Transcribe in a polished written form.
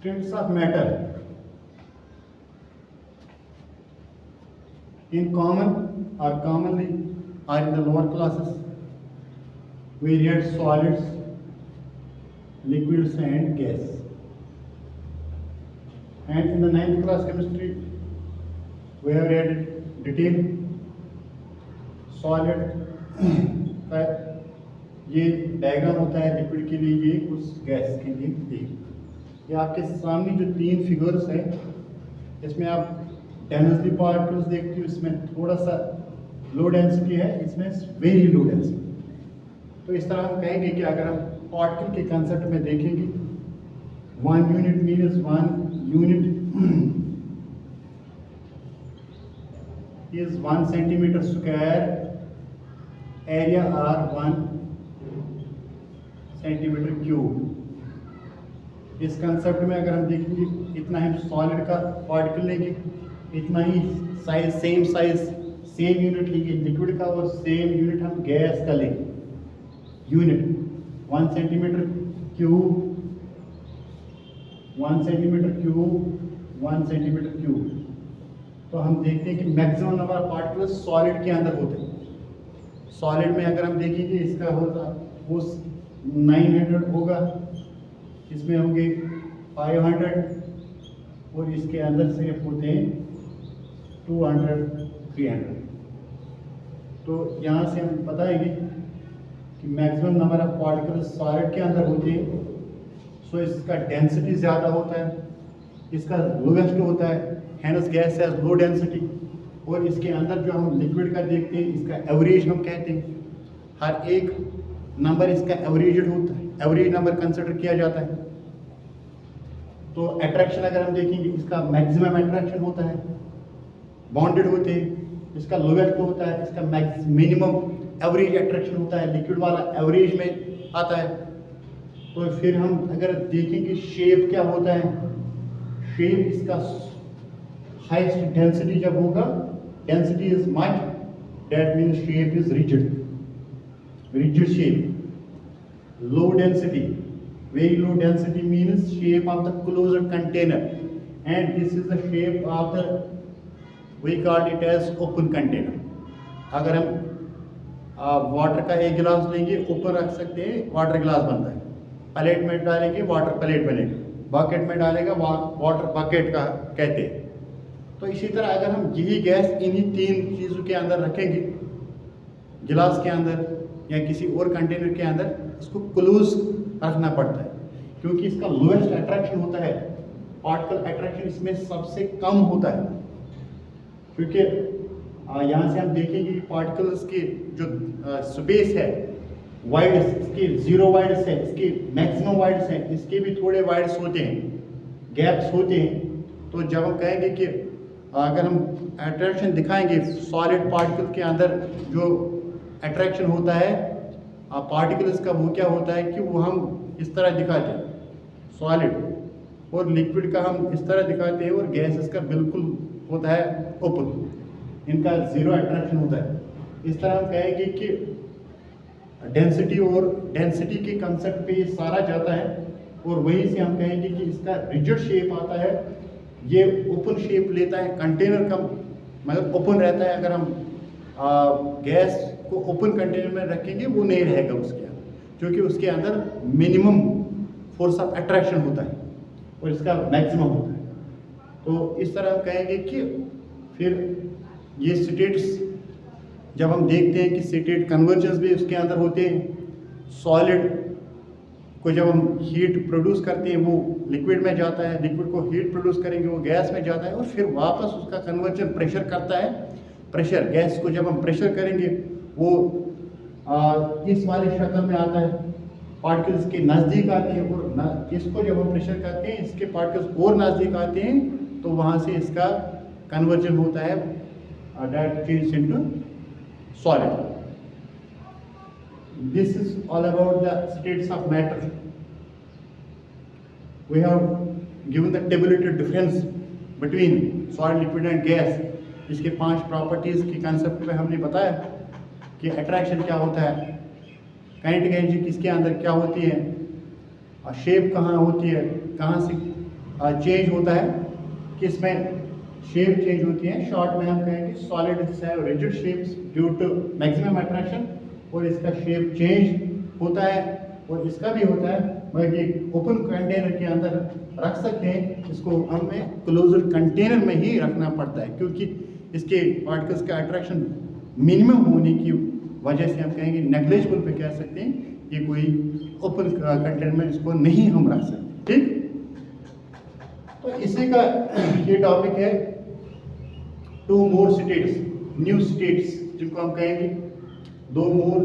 States of matter in common or commonly are in the lower classes. We read solids, liquids and gas. And in the 9th class chemistry, we have read detail solid का ये diagram होता है liquid के लिए, ये उस gas के लिए ये आपके सामने जो तीन फिगर्स हैं इसमें आप डेंसली पार्टिकल्स देखते हो, इसमें थोड़ा सा लो डेंसिटी है, इसमें वेरी लो डेंसिटी। तो इस तरह हम कहेंगे कि अगर हम पार्टिकल के कंसेप्ट में देखेंगे, 1 unit means 1 unit is 1 centimeter square, area are 1 centimeter cube। इस कंसेप्ट में अगर हम देखेंगे, इतना हम सॉलिड का पार्टिकल लेंगे, इतना ही साइज सेम यूनिट लेंगे लिक्विड का, और सेम यूनिट हम गैस का लेंगे। Unit 1 centimetre cube, 1 centimetre cube, 1 centimetre cube. तो हम देखते हैं कि maximum number of particles solid के अंदर होते हैं। सॉलिड में अगर हम देखेंगे, इसका होगा वो 900 होगा, इसमें होंगे 500, और इसके अंदर सिर्फ होते हैं 200, 300। तो यहाँ से हम बताएंगे कि maximum number of particles solid के अंदर होते हैं, सो इसका डेंसिटी ज़्यादा होता है, इसका लोवेस्ट होता है, hence gas has low density. और इसके अंदर जो हम लिक्विड का देखते हैं, इसका एवरेज हम कहते हैं, हर एक नंबर इसका एवरेज होता है, एवरेज नंबर कंसिडर किया जाता है। तो अट्रैक्शन अगर हम देखेंगे, इसका मैक्सिमम अट्रैक्शन होता है, बॉन्डेड होते हैं, इसका लोवेस्ट होता है, इसका मिनिमम एवरेज अट्रैक्शन होता है, लिक्विड वाला एवरेज में आता है। तो फिर हम अगर देखेंगे शेप क्या होता है, शेप इसका हाईएस्ट डेंसिटी जब होगा, density is much, that means shape is rigid shape. Low density, very low density means shape of the closed container, and this is the shape of the, we call it as open container। अगर हम water का एक गिलास लेंगे, ऊपर रख सकते हैं, वाटर गिलास बनता है, प्लेट में डालेंगे वाटर प्लेट बनेगा, बकेट में डालेगा वाटर बकेट का कहते हैं। तो इसी तरह अगर हम यही गैस इन्हीं तीन चीज़ों के अंदर रखेंगे, गिलास के अंदर या किसी और कंटेनर के अंदर, इसको क्लोज रखना पड़ता है, क्योंकि इसका लोएस्ट अट्रैक्शन होता है, पार्टिकल अट्रैक्शन इसमें सबसे कम होता है। क्योंकि यहाँ से हम देखेंगे कि पार्टिकल्स की जो स्पेस है, वाइड्स इसके 0 वाइड्स है, इसके मैक्सिमम वाइड्स हैं, इसके भी थोड़े वाइड्स होते हैं, गैप्स होते हैं। तो जब हम कहेंगे कि अगर हम अट्रैक्शन दिखाएंगे सॉलिड पार्टिकल के अंदर, जो अट्रैक्शन होता है पार्टिकल्स का, वो क्या होता है कि वो हम इस तरह दिखाते हैं सॉलिड, और लिक्विड का हम इस तरह दिखाते हैं, और गैसेस का बिल्कुल होता है ओपन, इनका 0 अट्रैक्शन होता है। इस तरह हम कहेंगे कि डेंसिटी और डेंसिटी के कंसेप्ट पे ये सारा जाता है, और वहीं से हम कहेंगे कि इसका रिजिड शेप आता है, ये ओपन शेप लेता है, कंटेनर का मतलब ओपन रहता है। अगर हम गैस को ओपन कंटेनर में रखेंगे, वो नहीं रहेगा उसके अंदर, क्योंकि उसके अंदर मिनिमम फोर्स ऑफ अट्रैक्शन होता है और इसका मैक्सिमम होता है। तो इस तरह हम कहेंगे कि फिर ये स्टेट्स जब हम देखते हैं कि स्टेट कन्वर्जेंस भी उसके अंदर होते हैं, सॉलिड को जब हम हीट प्रोड्यूस करते हैं, वो लिक्विड में जाता है, लिक्विड को हीट प्रोड्यूस करेंगे, वो गैस में जाता है, और फिर वापस उसका कन्वर्जन प्रेशर करता है। प्रेशर गैस को जब हम प्रेशर करेंगे, वो इस वाली शक्ल में आता है, पार्टिकल्स के नज़दीक आते हैं, और इसको जब हम प्रेशर करते हैं, इसके पार्टिकल्स और नज़दीक आते हैं, तो वहाँ से इसका कन्वर्जन होता है, that change into solid. This is all about the states of matter. We have given the tabulated difference between solid, liquid and gas। इसके 5 प्रॉपर्टीज की कंसेप्ट में हमने बताया कि अट्रैक्शन क्या होता है, काइनेटिक एनर्जी किसके अंदर क्या होती है, और शेप कहाँ होती है, कहाँ से चेंज होता है कि इसमें शेप चेंज होती है। शॉर्ट में हम कहेंगे सॉलिड है rigid shapes due to maximum attraction, और इसका शेप चेंज होता है और इसका भी होता है, मगर ये ओपन कंटेनर के अंदर रख सकते हैं। इसको हमें क्लोज्ड कंटेनर में ही रखना पड़ता है क्योंकि इसके पार्टिकल्स का अट्रैक्शन मिनिमम होने की वजह से हम कहेंगे नेग्लिजिबल पे कह सकते हैं, ये कोई ओपन कंटेनर में इसको नहीं हम रख सकते। ठीक, तो इसी का ये टॉपिक है 2 more states, न्यू स्टेट्स, जिनको हम कहेंगे 2 more